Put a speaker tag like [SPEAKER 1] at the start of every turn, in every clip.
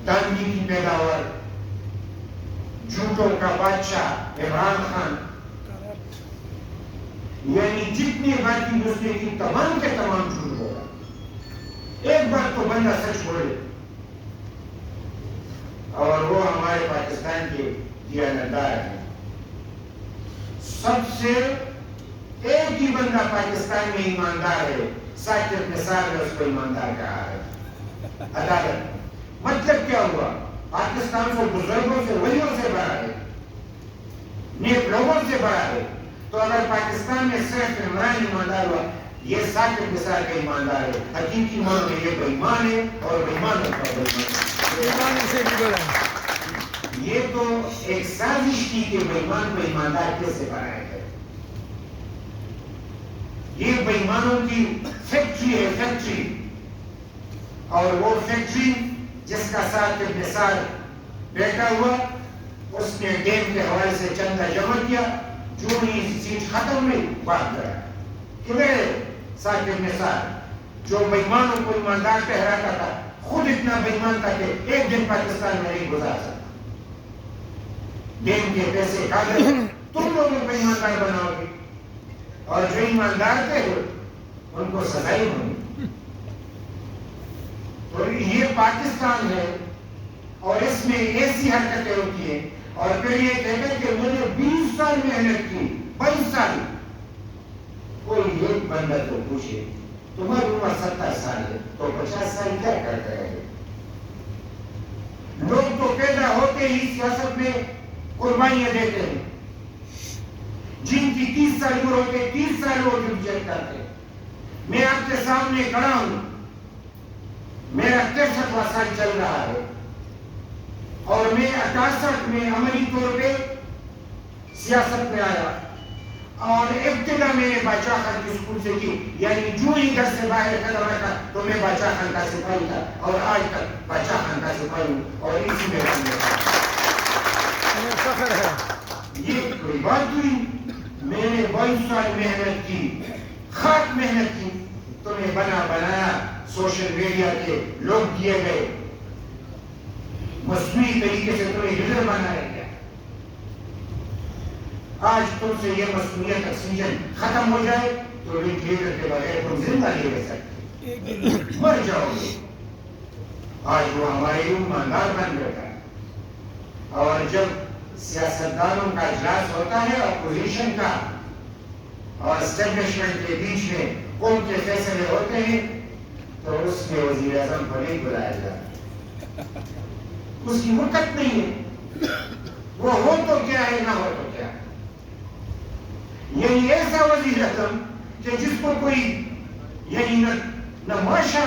[SPEAKER 1] دانگی کی پیداوار، جھوٹوں کا بادشاہ عمران خان، یعنی جتنی باتیں اس نے کی تمام کے تمام جھوٹ ہوگا. ایک بات تو بندہ سچ بولے، اور وہ ہمارے پاکستان کے دیانتدار ہیں. سب سے ایک ہی بندہ پاکستان میں ایماندار ہے، ثاقب نثار نے اس کو ایماندار کہا ہے عدالت. مطلب کیا ہوا؟ پاکستان کو بزرگوں سے، ولیوں سے بڑا ہے، نیک لوگوں سے بڑا ہے. تو اگر پاکستان میں صرف عمران ایماندار ہوا، یہ ثاقب نثار کا ایماندار ہے. حقیقی معنوں میں یہ بے ایمان ہے اور بے ایمان ہوتا ہے. یہ تو ایک سازش کی کہ بے ایمان کو ایماندار کیسے بنایا جائے. یہ بے ایمانوں کی فیکٹری ہے، فیکٹری. اور وہ فیکٹری جس کا ثاقب نثار بیٹھا ہوا، اس نے ڈیم کے حوالے سے چندہ جمع کیا، جو ہی سیٹ ختم ہوئی بھاگ گیا. کدھر ہے ثاقب نثار جو بے ایمانوں کو ایماندار ٹھہراتا تھا؟ خود اتنا بے ایمان تھا کہ ایک دن پاکستان میں نہیں گزار سکتا. ڈیم کے پیسے کھا گئے، تم لوگوں کو ایماندار بناؤ گے، اور جو ایماندار تھے ان کو سزا ہی ہوگی. تو یہ پاکستان ہے، اور اس میں ایسی حرکتیں ہوتی ہیں. اور پھر یہ کہتے ہیں کہ میں نے 20 سال محنت کی، 22 سال. کوئی ایک بندہ تو پوچھے تمہاری عمر 70 سال ہے تو 50 سال کیا کرتے رہے؟ لوگ تو پیدا ہوتے ہی سیاست میں قربانیاں دیتے ہیں. جن کی 30 سال عمر ہوتے 30 سال وہ جدوجہد کرتے. میں آپ کے سامنے کھڑا ہوں، میرا 63واں سال چل رہا ہے، اور میں 68 میں عملی طور پہ سیاست میں آیا. اور ابتدا میں نے باچا خان کی اسکول سے کی، یعنی جو ہی گھر سے باہر قدم رکھا تو میں باچا خان کا سپاہی تھا، اور آج تک باچا خان کا سپاہی ہوں، اور اسی میں
[SPEAKER 2] فخر ہے.
[SPEAKER 1] یہ کوئی بات ہوئی؟ میں نے 22 سال محنت کی، خاک محنت کی. تمہیں بنایا سوشل میڈیا کے لوگ کیے گئے، مصنوعی طریقے سے تمہیں لیڈر بنایا گیا. آج تم سے یہ مصنوعیت آکسیجن ختم ہو جائے تو لیڈر کے بغیر تم زندہ نہیں رہ سکتے، مر جاؤ گے. آج وہ ہمارے ایماندار بن بیٹھا ہے. اور جب سیاستدانوں کا اجلاس ہوتا ہے اپوزیشن کا اور اسٹیبلشمنٹ کے بیچ میں قوم کے فیصلے ہوتے ہیں، تو اس میں وزیر اعظم کو نہیں بلایا جاتا. اس کی وقت نہیں ہے. وہ ہو تو کیا ہے، نہ ہو تو کیا. یعنی ایسا وزیر اعظم کہ جس کو کوئی یعنی نہ معاشرہ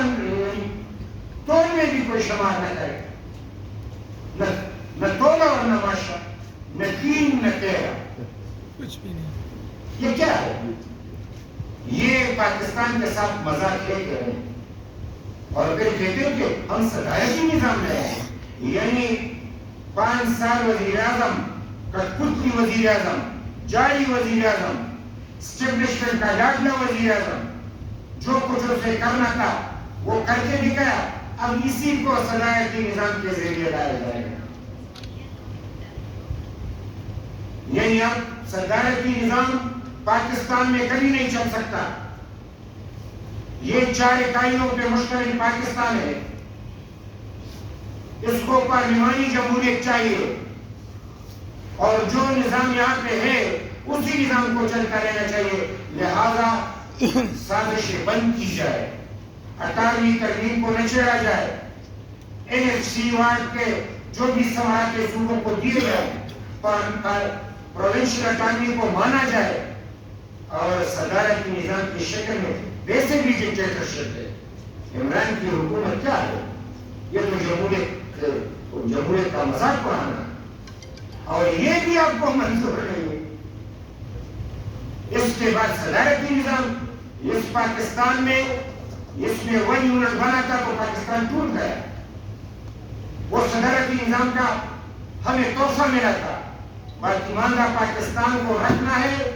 [SPEAKER 1] تول میں بھی کوئی شمار نہ کرے، نہ تولا اور نہ معاشرہ، نہ دین نہ تیرا،
[SPEAKER 2] کچھ بھی نہیں.
[SPEAKER 1] یہ کیا ہے؟ یہ پاکستان کے ساتھ مذاق کھیلتے ہیں، اور پھر کہتے ہیں کہ ہم صدارتی نظام لے آئے. یعنی 5 سال وزیر اعظم، کٹپتلی وزیر اعظم، جعلی وزیر اعظم، اسٹیبلشمنٹ کا لاڈلا وزیر اعظم، جو کچھ اسے کرنا تھا وہ کر کے دکھایا. اب اسی کو صدارتی نظام کے ذریعے لایا جائے گا. یعنی اب صدارتی نظام پاکستان میں کبھی نہیں چل سکتا. یہ 4 اکائیوں پہ مشتمل پاکستان ہے. اس کو پارلیمانی جمہوریت چاہیے، اور جو نظام یہاں پہ ہے اسی نظام کو چلتا رہنا چاہیے. لہذا سازشیں بند کی جائے، 18ویں ترمیم کو نہ چھیڑا جائے، NFC وارڈ کے جو بھی سماعت صوبوں کو دیے جائے، پروونشل اٹارنی کو مانا جائے، اور صدارتی نظام کی شکل میں ویسے بھی ڈکٹیٹرشپ ہے. عمران کی حکومت کیا ہے؟ یہ تو جمہوریت کا مذاق اڑانا، اور یہ بھی آپ کو منظور نہیں ہے. اس کے بعد صدارتی نظام اس پاکستان میں، اس میں 1 یونٹ بنا تھا تو پاکستان ٹوٹ گیا. وہ صدارتی نظام کا ہمیں تحفہ ملا تھا. باقیماندہ پاکستان کو رکھنا ہے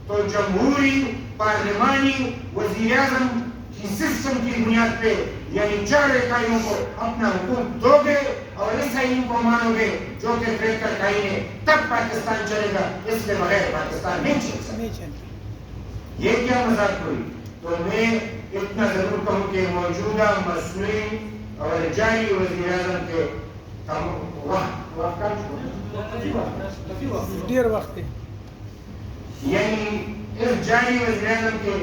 [SPEAKER 1] تو جمہوری پارلیمانی وزیر اعظم کی سسٹم کی بنیاد پہ یعنی 4 اکائیوں کو اپنا حقوق دو گے اور اس آئین کو مانو گے جو کہ 73 کا آئین ہے، تب پاکستان چلے گا، اس کے بغیر پاکستان نہیں چل سکتا۔ یہ کیا مذاق ہوئی؟ تو میں اتنا ضرور کہوں کہ موجودہ مسئولین اور جاری وزیر اعظم کے
[SPEAKER 2] دیر وقت ہے،
[SPEAKER 1] یعنی اس جاری وزیر اعظم کے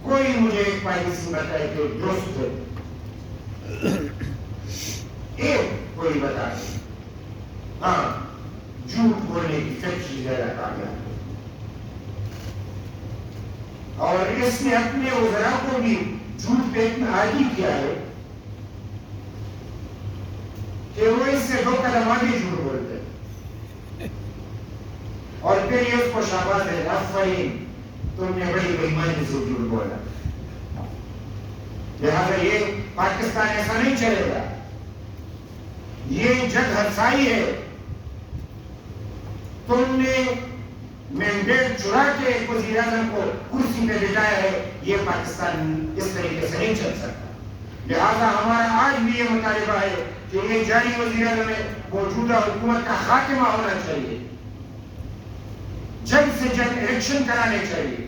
[SPEAKER 1] کوئی مجھے ایک پالیسی بتائے کہ درست ہے، ایک کوئی بتا دے۔ ہاں، جھوٹ بولنے کی فیکٹری زیادہ کامیاب ہے، اور اس نے اپنے وزراء کو بھی جھوٹ پہ اتنا عادی کیا ہے کہ وہ اس سے 2 قدم آگے جھوٹ بولتے ہیں، اور پھر یہ اس کو شاباش ہے، آفرین تم نے بڑی بےایمانی سے جھوٹ بولا۔ لہذا یہ پاکستان ایسا نہیں چلے گا، یہ جگ ہنسائی ہے۔ تم نے مینڈیٹ چرا کے ایک وزیر اعظم کو کرسی پہ بٹھایا ہے، یہ پاکستان اس طریقے سے نہیں چل سکتا۔ لہذا ہمارا آج بھی یہ مطالبہ ہے کہ یہ جاری وزیر اعظم میں موجودہ حکومت کا خاتمہ ہونا چاہیے، جلد سے جلد الیکشن کرانے چاہیے،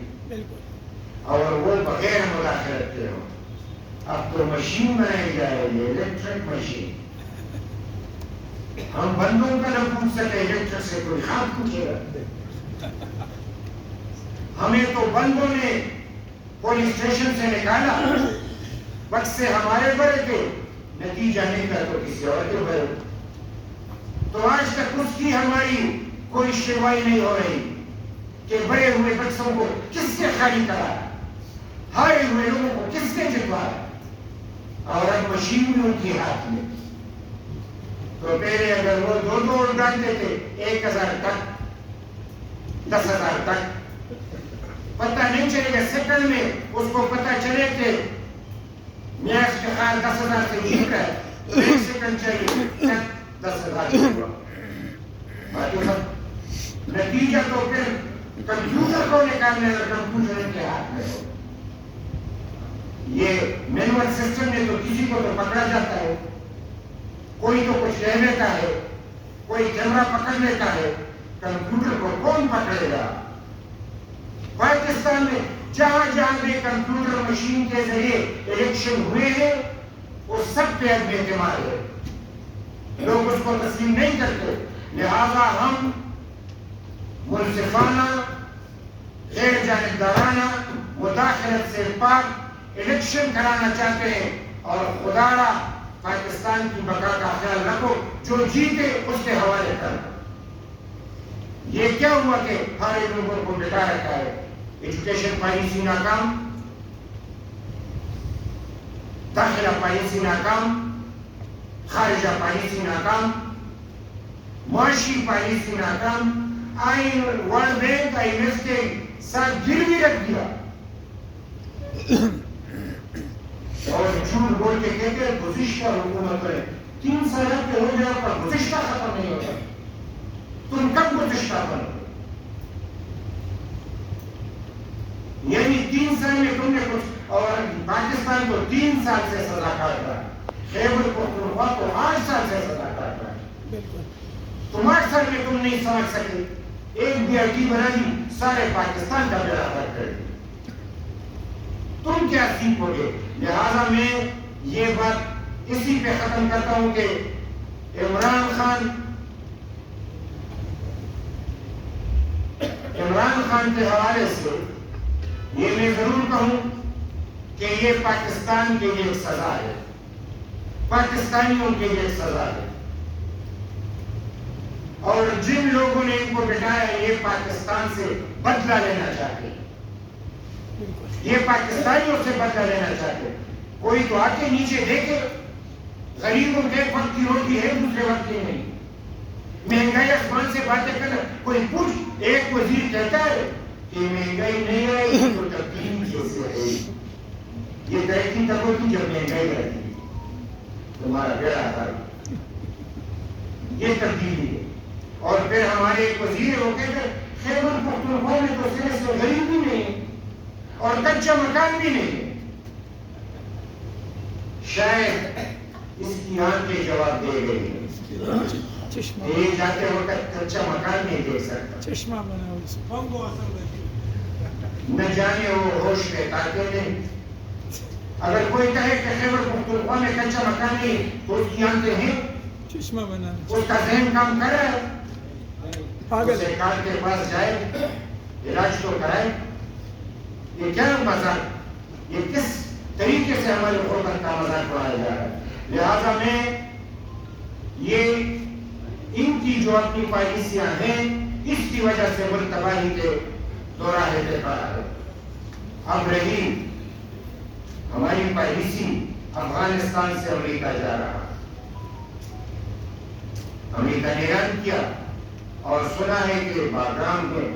[SPEAKER 1] اور وہ بغیر مداخلت کے ہوں۔ اب تو مشین بنائی جا رہی ہے، الیکٹرک مشین، ہم بندوں کا نہ پوچھ سکے، الیکٹرک سے کوئی خاک پوچھے گا؟ ہمیں تو بندوں نے پولیس اسٹیشن سے نکالا، بکسے ہمارے بڑے تھے، نتیجہ نکلا تو کسی اور کے بڑے۔ تو آج تک اس کی ہماری کوئی شروائی نہیں ہو رہی کہ بڑے ہوئے بکسوں کو کس نے خالی کرایا، ہارے ہوئے لوگوں کو کس نے جتوایا، اور اب مشین بھی ان کی ہاتھ میں۔ تو پہلے اگر وہ 2 ڈالتے تھے 1000 تک، 10,000 تک، پتہ نہیں چلے گا، سیکنڈ میں اس کو پتہ چلے کہ میاں افتخار 10,000 سے جیت رہا ہے، 1 سیکنڈ چاہیے، 10,000 ہوا۔ نتیجہ تو پھر کمپیوٹر کو نکالنے اور کمپیوٹر کے ہاتھ میں ہو۔ یہ مینول سسٹم میں تو کسی کو تو پکڑا جاتا ہے، کوئی تو کچھ لے لیتا ہے، کوئی کیمرہ پکڑ لیتا ہے، کمپیوٹر کو کون پکڑے گا؟ پاکستان میں جہاں جہاں بھی کمپیوٹر مشین کے ذریعے الیکشن ہوئے ہیں، وہ سب پہ عدم اعتماد ہے، لوگ اس کو تسلیم نہیں کرتے۔ لہذا ہم منصفانہ، غیر جانبدارانہ، مداخلت سے پاک الیکشن کرانا چاہتے ہیں، اور خدا را پاکستان کی بقا کا خیال رکھو، جو جیتے اس کے حوالے کر۔ یہ کیا ہوا کہ ہمارے لوگوں کو بٹا رکھا ہے؟ ایجوکیشن پالیسی ناکام، داخلہ پالیسی ناکام، خارجہ پالیسی ناکام، معاشی پالیسی ناکام، آئین ورلڈ بینک IMF کے ساتھ گروی رکھ دیا، اور جھوٹ بول کے کہتے ہیں گزشتہ حکومت ہے 3 سال کے ہو جائے پر گزشتہ ختم نہیں ہوتا، تم کب گزشتہ بنو؟ یعنی 3 سال میں تم نے کچھ، اور پاکستان کو 3 سال سے سزا کاٹ رہا ہے، خیبر پختونخوا کو 8 سال سے سزا کاٹ رہا ہے۔ تم 8 سال میں تم نہیں سمجھ سکے، ایک BRT بنا دی، سارے پاکستان کا بیڑا غرق کر دیا، تم کیا سیکھو گے؟ لہذا میں یہ بات اسی پہ ختم کرتا ہوں کہ عمران خان کے حوالے سے یہ میں ضرور کہوں کہ یہ پاکستان کے لیے ایک سزا ہے، پاکستانیوں کے لیے ایک سزا ہے، اور جن لوگوں نے ان کو بٹھایا یہ پاکستان سے بدلہ لینا چاہتے ہیں، یہ پاکستانیوں سے بدلہ لینا چاہتے ہیں۔ کوئی تو آ کے نیچے دیکھے، غریبوں کے ایک وقت کی روٹی ہے، دوسرے وقت کی نہیں، مہنگائی آسمان سے باتیں کر، کوئی پوچھ، ایک وزیر کہتا ہے کہ مہنگائی نہیں آئی تو تبدیلی کیسے ہے؟ یہ ترقی تب ہوتی جب مہنگائی رہتی، تمہارا بیڑا غرق، یہ تبدیلی ہے۔ اور پھر ہمارے ایک وزیر وہ کہتے ہیں خیبر پختونخوا میں تو سرے سے غریب بھی نہیں اور کچا مکان بھی نہیں، شاید اس کی آنکھیں جواب دے گئی.
[SPEAKER 2] چشمہ
[SPEAKER 1] یہ جاتے وقت کچا مکان نہیں دیکھ سکتا.
[SPEAKER 2] چشمہ بنا اس
[SPEAKER 1] نہ جانے وہ ہوش میں تاکہ نہیں. اگر کوئی کہے کہ خیبر پختونخوا میں کچا مکان نہیں تو اس کی آنکھیں ہیں,
[SPEAKER 2] چشمہ بنا
[SPEAKER 1] اس کا ذہن کام کر رہا ہے.
[SPEAKER 2] پاگل ہے.
[SPEAKER 1] سرکار کے پاس جائے, علاج تو کرائے. یہ کیا مذاق, یہ کس طریقے سے ہماری غربت کا مذاق اڑایا جا رہا ہے. لہذا میں یہ ان کی جو اپنی پالیسیاں ہیں اس کی وجہ سے ملک تباہی کے دوراہے پہ کھڑا ہے. اب رہی ہماری پالیسی افغانستان سے امریکہ جا رہا. امریکہ نے اعلان کیا اور سنا ہے کہ باگرام میں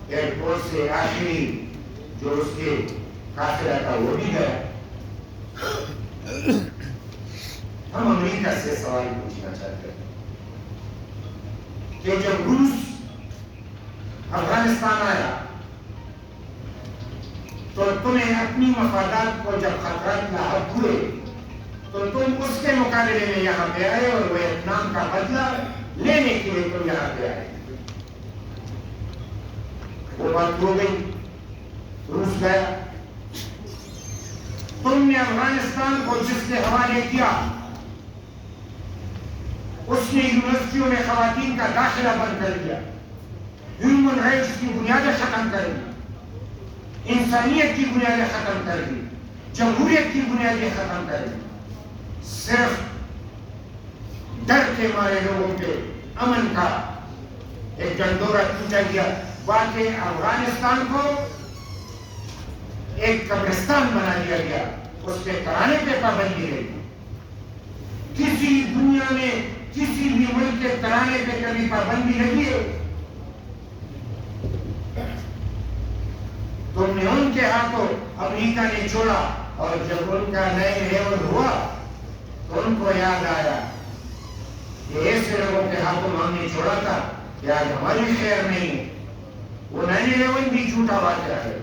[SPEAKER 1] ایئرپورٹ سے آخری جو اس کے قافلہ تھا وہ بھی گیا. ہم امریکہ سے سوال پوچھنا چاہتے ہیں کہ جب روس افغانستان آیا تو تمہیں اپنی مفادات کو جب خطرات لاحق ہوئے تو تم اس کے مقابلے میں یہاں پہ آئے اور ویتنام کا بدلہ لینے کے لیے تم یہاں پہ آئے. وہ بات ہو گئی, روس گیا. تم نے افغانستان کو جس کے حوالے کیا اس نے یونیورسٹیوں میں خواتین کا داخلہ بند کر دیا, ہیومن رائٹس کی بنیادیں ختم کر دی, انسانیت کی بنیادیں ختم کر دی, جمہوریت کی بنیادیں ختم کر دی. صرف ڈر کے مارے لوگوں کے امن کا ایک ڈنڈورا ٹوٹا گیا. واقعی افغانستان کو ایک قبرستان بنا دیا گیا, اس کے کرانے پہ پابندی رہی. کسی دنیا میں کسی بھی ملک کے ترانے پہ کبھی پابندی لگی ہے؟ تم نے ان کے ہاتھوں امریکہ نے چھوڑا, اور جب ان کا نئے لیول ہوا تو ان کو یاد آیا کہ ایسے لوگوں کے ہاتھوں ہم نے چھوڑا تھا کہ آج ہماری خیر نہیں. وہ 9/11 بھی جھوٹا واقعہ ہے,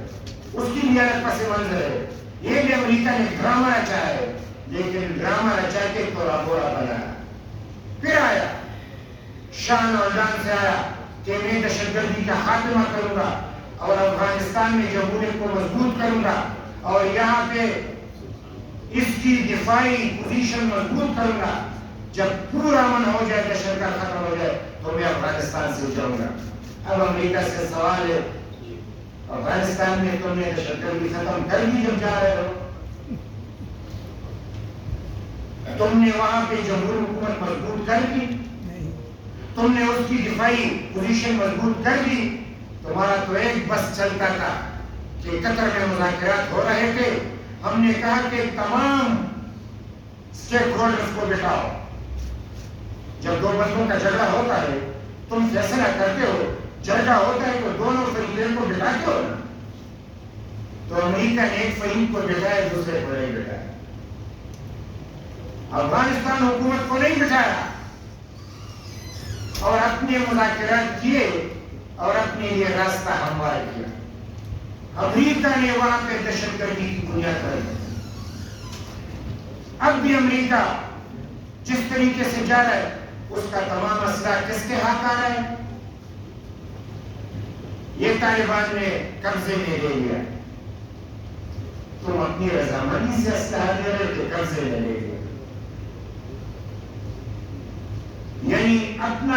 [SPEAKER 1] اس کی بھی الگ پس منظر ہے. یہ بھی امریکہ نے ڈرامہ رچا ہے, لیکن ڈرامہ رچا کے تھوڑا بورا بنایا. پھر آیا شان اور جان سے آیا کہ میں دہشت گردی کا خاتمہ کروں گا اور افغانستان میں جمہوریت کو مضبوط کروں گا اور یہاں پہ اس کی دفاعی پوزیشن مضبوط کروں گا. جب پورا امن ہو جائے, دہشت گرد ختم ہو جائے تو میں افغانستان سے جاؤں گا. اب امریکہ سے سوال ہے, افغانستان میں تم نے دہشت گردی ختم کر دی جب جا رہے ہو؟ تم نے وہاں پہ جمہوری حکومت مضبوط کر دی, تم نے اس کی دفاعی پوزیشن مضبوط کر دی. تمہارا تو ایک بس چلتا تھا کہ قطر میں مذاکرات ہو رہے تھے, ہم نے کہا کہ تمام اسٹیک ہولڈرز کو بٹھاؤ. جب دو بندوں کا جھگڑا ہوتا ہے تم فیصلہ کرتے ہو, جھگڑا ہوتا ہے تو دونوں فریقین کو بٹھاتے ہو نا. تو امریکہ نے ایک فریق کو بٹھایا, دوسرے کو نہیں بٹھایا. افغانستان حکومت کو نہیں بٹھایا اور اپنے مذاکرات کیے اور اپنے لیے راستہ ہموار کیا. امریکہ نے وہاں پہ دہشت گردی کی بنیاد رکھی. اب بھی امریکہ جس طریقے سے جا رہا ہے اس کا تمام مسئلہ کس کے ہاتھ آ رہا ہے؟ یہ طالبان نے قبضے میں لے لیا. تم اپنی رضامندی سے اسلحہ دے رہے تھے, قبضے میں لے لیا. یعنی اپنا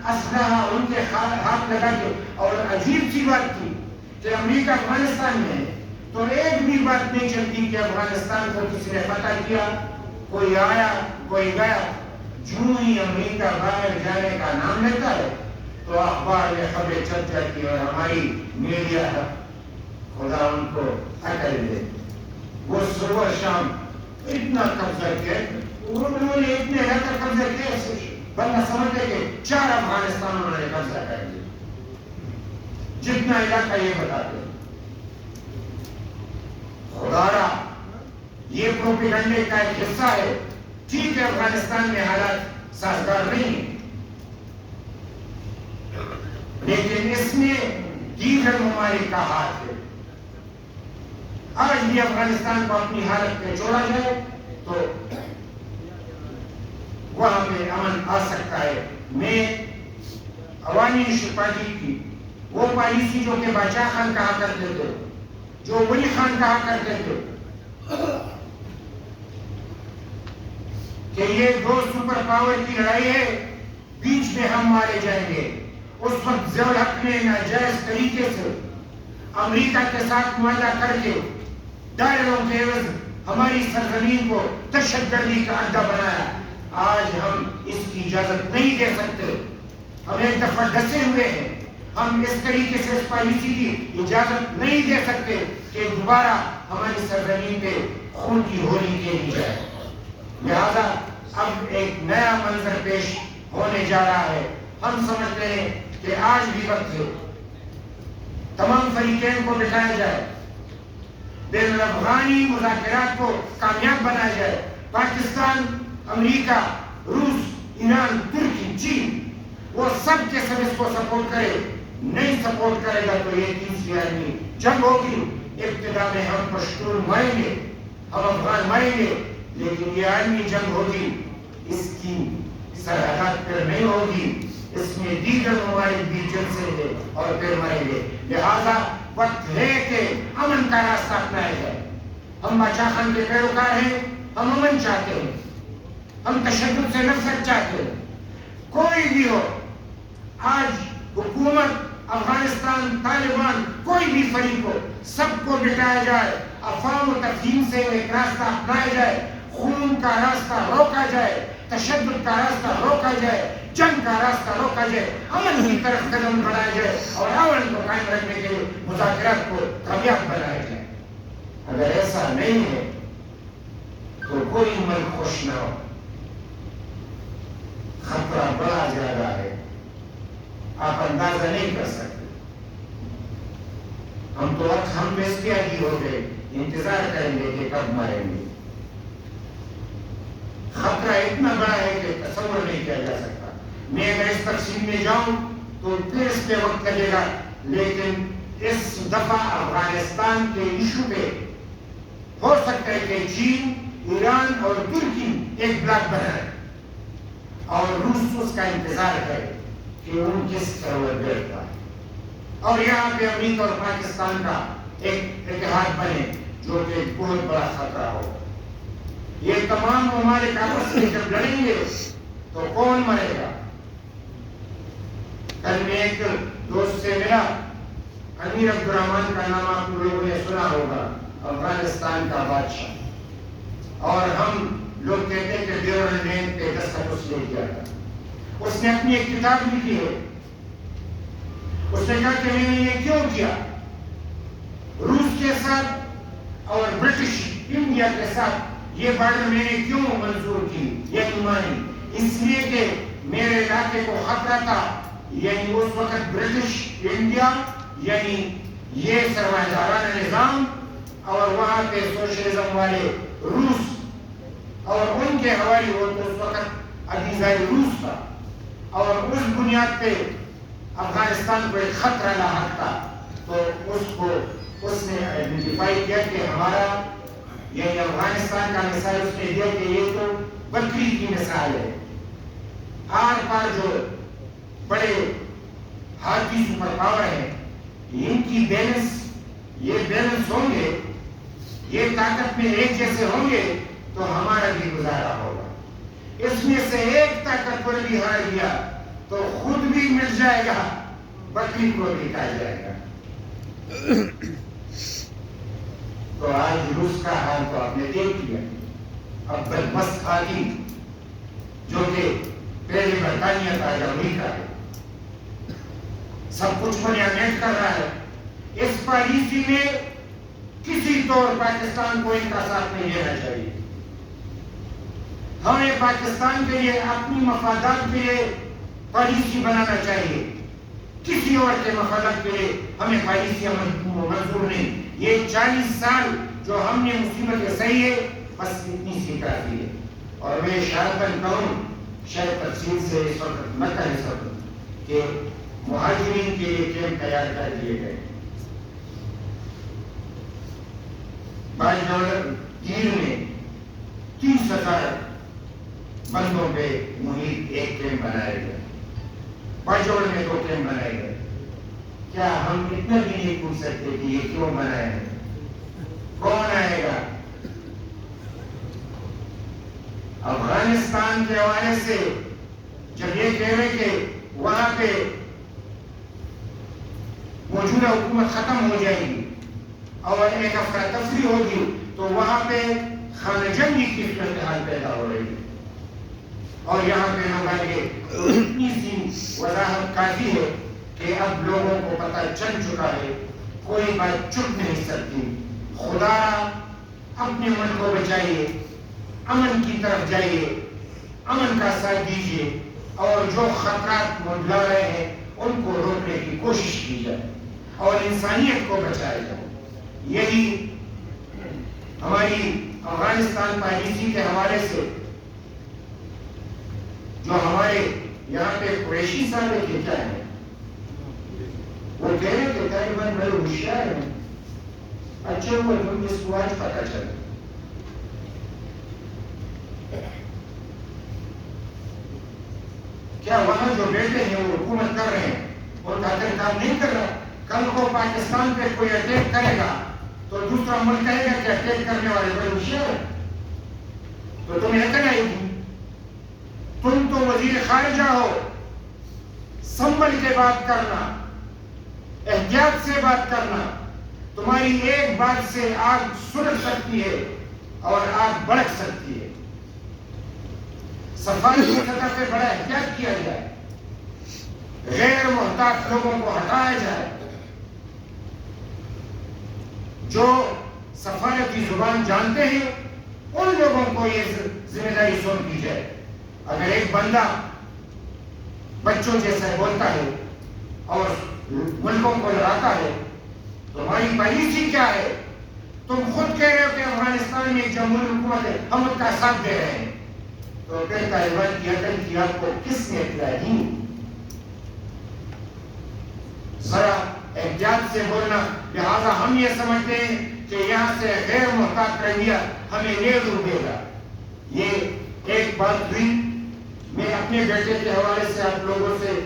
[SPEAKER 1] اسلحہ ان کے ہاتھ لگا کے. اور عجیب سی بات تھی کہ امریکہ افغانستان میں ہے تو ایک بھی بات نہیں چلتی کہ افغانستان کو کسی نے فتح کیا, کوئی آیا کوئی گیا. جو ہی امریکہ باہر جانے کا نام لیتا ہے تو اخبار میں خبریں چل جاتی ہے اور ہماری میڈیا خدا ان کو عقل دے. وہ صبح شام اتنا قبضہ کیا, انہوں نے اتنے رہتا قبضہ کیا بندہ سمجھتے کہ 4 افغانستان انہوں نے قبضہ کر دیا. جتنا علاقہ یہ بتاتے ہیں. خدا را یہ پروپیگنڈے کا ایک حصہ ہے. ٹھیک ہے افغانستان میں حالات سازگار نہیں ہیں, لیکن اس میں دیگر ممالک کا ہاتھ ہے. آج بھی افغانستان کو اپنی حالت پہ چھوڑا جائے تو وہاں پہ امن آ سکتا ہے. میں عوامی نیشنل پارٹی کی وہ پالیسی جو کہ بادشاہ خان کہا کرتے تھے, جو ولی خان کہا کرتے تھے کہ یہ دو سپر پاور کی لڑائی ہے, بیچ میں ہم مارے جائیں گے. اس وقت ضیاء الحق نے ناجائز طریقے سے امریکہ کے ساتھ معاہدہ کر کے ڈالروں کے عوض ہماری سرزمین کو دہشت گردی کا اڈا بنایا. آج ہم اس کی اجازت نہیں دے سکتے. ہم ایک دفعہ ڈسے ہوئے ہیں, ہم اس طریقے سے اس پالیسی کی اجازت نہیں دے سکتے کہ دوبارہ ہماری سرزمین پہ خون کی ہولی کھیلی جائے. لہذا اب ایک نیا منظر پیش ہونے جا رہا ہے. ہم سمجھتے ہیں کہ آج بھی وقت ہے تمام فریقین کو بٹھایا جائے, بین الافغانی مذاکرات کو کامیاب بنایا جائے. پاکستان, امریکہ, روس, ایران, ترکی, چین, وہ سب کے سب اس کو سپورٹ کرے. نہیں سپورٹ کرے گا تو یہ تیسری عالمی جنگ ہوگی. ابتدا میں ہم پشتون مریں گے, ہم افغان مریں گے, لیکن یہ عالمی جنگ ہوگی. اس کی سرحدات پر نہیں ہوگی, اس میں دیگر ممالک بھی جل سے ہے اور پھر مریں گے. لہذا وقت ہے کہ امن کا راستہ اپنایا جائے. ہم بادشاہ خان کے پیروکار ہیں, ہم امن چاہتے ہیں, ہم تشدد سے نفرت چاہتے ہیں. کوئی بھی ہو, آج حکومت, افغانستان, طالبان, کوئی بھی فریق ہو, سب کو بٹایا جائے, افواہ و تفہیم سے ایک راستہ اپنایا جائے, خون کا راستہ روکا جائے, تشدد کا راستہ روکا جائے, جنگ کا راستہ روکا جائے, امن کی طرف قدم بڑھایا جائے اور امن کو قائم رکھنے کے لیے مذاکرات کو کامیاب بنایا جائے. اگر ایسا نہیں ہے تو کوئی ملک خوش نہ ہو. خطرہ بڑا زیادہ ہے, آپ اندازہ نہیں کر سکتے. ہم تو ہم اس کے عادی ہو گئے, انتظار کریں گے کہ کب مریں گے. خطرہ اتنا بڑا ہے کہ تصور نہیں کیا جا سکتا. میں اگر اس تقسیم میں جاؤں تو پھر اس پہ وقت لگے گا, لیکن اس دفعہ افغانستان کے ایشو پہ ہو سکتا ہے کہ چین, ایران اور ترکی ایک بلاک بنائے اور روس اس کا انتظار کرے کہ وہ کس طرح بیٹھتا ہے, اور یہاں پہ امریکہ اور پاکستان کا ایک اتحاد بنے جو کہ ایک بہت بڑا خطرہ ہو. یہ تمام ممالک آپس میں جب لڑیں گے تو کون مرے گا؟ کل میں ایک دوست سے ملا, امیر عبد الرحمان کا نام آپ لوگوں نے سنا ہوگا, افغانستان کا بادشاہ, اور ہم لوگ کہتے ہیں کہ ڈیورنڈ لین پہ دستخط اس نے کیا تھا. اس نے اپنی ایک کتاب لکھی ہے, اس نے کہا کہ میں نے یہ کیوں کیا, روس کے ساتھ اور برٹش انڈیا کے ساتھ یہ بارڈر میں نے کیوں منظور کی, یہ مانی, اس لیے کہ میرے علاقے کو خطرہ تھا. یعنی اس وقت برٹش انڈیا یعنی یہ سرمایہ دارانہ نظام اور وہاں پہ سوشلزم والے روس اور ان کے حوالے وہ تو اس وقت عزیزائے روس تھا, اور اس بنیاد پہ افغانستان کو ایک خطرہ لاحق تھا. تو اس نے آئیڈینٹیفائی کیا کہ ہمارا یعنی افغانستان کا مثال اس نے دیا کہ یہ تو بکری کی مثال ہے. آر پار جو بڑے ہاتھی سپر پاور ہیں, ان کی یہ بیلنس ہوں گے, یہ طاقت میں ایک جیسے ہوں گے تو ہمارا بھی گزارا ہوگا. اس میں سے ایک طاقتور بھی ہار گیا تو خود بھی مل جائے گا, بکری کو بھی کھا جائے گا. تو آج روس کا حال تو آپ نے دیکھ لیا. اب بدمست آدمی جو کہ پہلے برطانیہ کا یا امریکہ ہے, سب کچھ منیامنٹ کر رہا ہے. اس پالیسی میں کسی طور پاکستان کو ان کا ساتھ نہیں دینا چاہیے. ہمیں پاکستان کے لیے اپنی مفادات کے لیے پالیسی بنانا چاہیے, کسی اور کے مفادات کے لیے ہمیں پالیسیاں منظور نہیں. یہ 40 سال جو ہم نے مصیبتیں سہی ہے, بس اتنی سی کافی ہے. اور میں اشارتاً کہوں, شاید تفصیل سے اس وقت نہ کہہ سکوں, کہ مہاجرین کے لیے کیمپ تیار کر دیے گئے. $5 گیر میں 30,000 بندوں پہ محیط ایک کیمپ بنائے گئے، باجوڑ میں 2 کیمپ بنائے گئے. کیا ہم اتنا بھی نہیں پوچھ سکتے کہ یہ کیوں بنائے ہیں؟ کون آئے گا؟ افغانستان کے حوالے سے جب یہ کہہ رہے کہ وہاں پہ موجودہ حکومت ختم ہو جائے گی اور ایک افراتفری ہوگی تو وہاں پہ خانہ جنگی کی صورتحال پیدا ہو رہی ہے. اور یہاں پہ لوگ آگے اتنی سی وضاحت کافی ہے کہ اب لوگوں کو پتہ چل چکا ہے، کوئی بات چپ نہیں سکتی. خدا اپنے ملک کو بچائیے، امن کی طرف جائیے، امن کا ساتھ دیجیے، اور جو خطرات منڈلا رہے ہیں ان کو روکنے کی کوشش کی جائے اور انسانیت کو بچایا جائے. یہی ہماری افغانستان پالیسی کے حوالے سے جو ہمارے یہاں پہ قریشی صاحب کے کیا ہے، وہ کہہ رہے کہ طالبان بڑے ہوشیار ہیں. اچھے ہوئے تم اس کو آج پتہ چلا. کیا وہاں جو بیٹے ہیں وہ حکومت کر رہے ہیں اور قاتل کام نہیں کر رہا؟ کل کو پاکستان پہ کوئی اٹیک کرے گا تو دوسرا ملک کہے گا کہ اٹیک کرنے والے بڑے ہوشیار ہیں. تو تمہیں عقل آئے گی؟ تم تو وزیر خارجہ ہو، سنبھل کے بات کرنا، احتیاط سے بات کرنا. تمہاری ایک بات سے آگ سلگ سکتی ہے اور آگ بھڑک سکتی ہے. سفارت کی سطح سے بڑا احتیاط کیا جائے، غیر محتاط لوگوں کو ہٹایا جائے. جو سفارتی زبان جانتے ہیں ان لوگوں کو یہ ذمہ داری سونپ دی جائے. اگر ایک بندہ بچوں جیسا بولتا ہے اور ملکوں کو لڑاتا ہے تو ہماری پالیسی کیا ہے؟ تم خود کہہ رہے ہو کہ افغانستان میں ایک جمہوری حکومت ہے، ہم اس کا ساتھ دے رہے ہیں، تو پھر طالبان کی عقل کی آپ کو کس نے اطلاع دی؟ ذرا احتیاط سے بولنا. لہذا ہم یہ سمجھتے ہیں کہ یہاں سے غیر محتاط رویہ ہمیں لے ڈوبے گا. یہ ایک بات ہوئی. میں اپنے بیٹے کے حوالے سے آپ لوگوں سے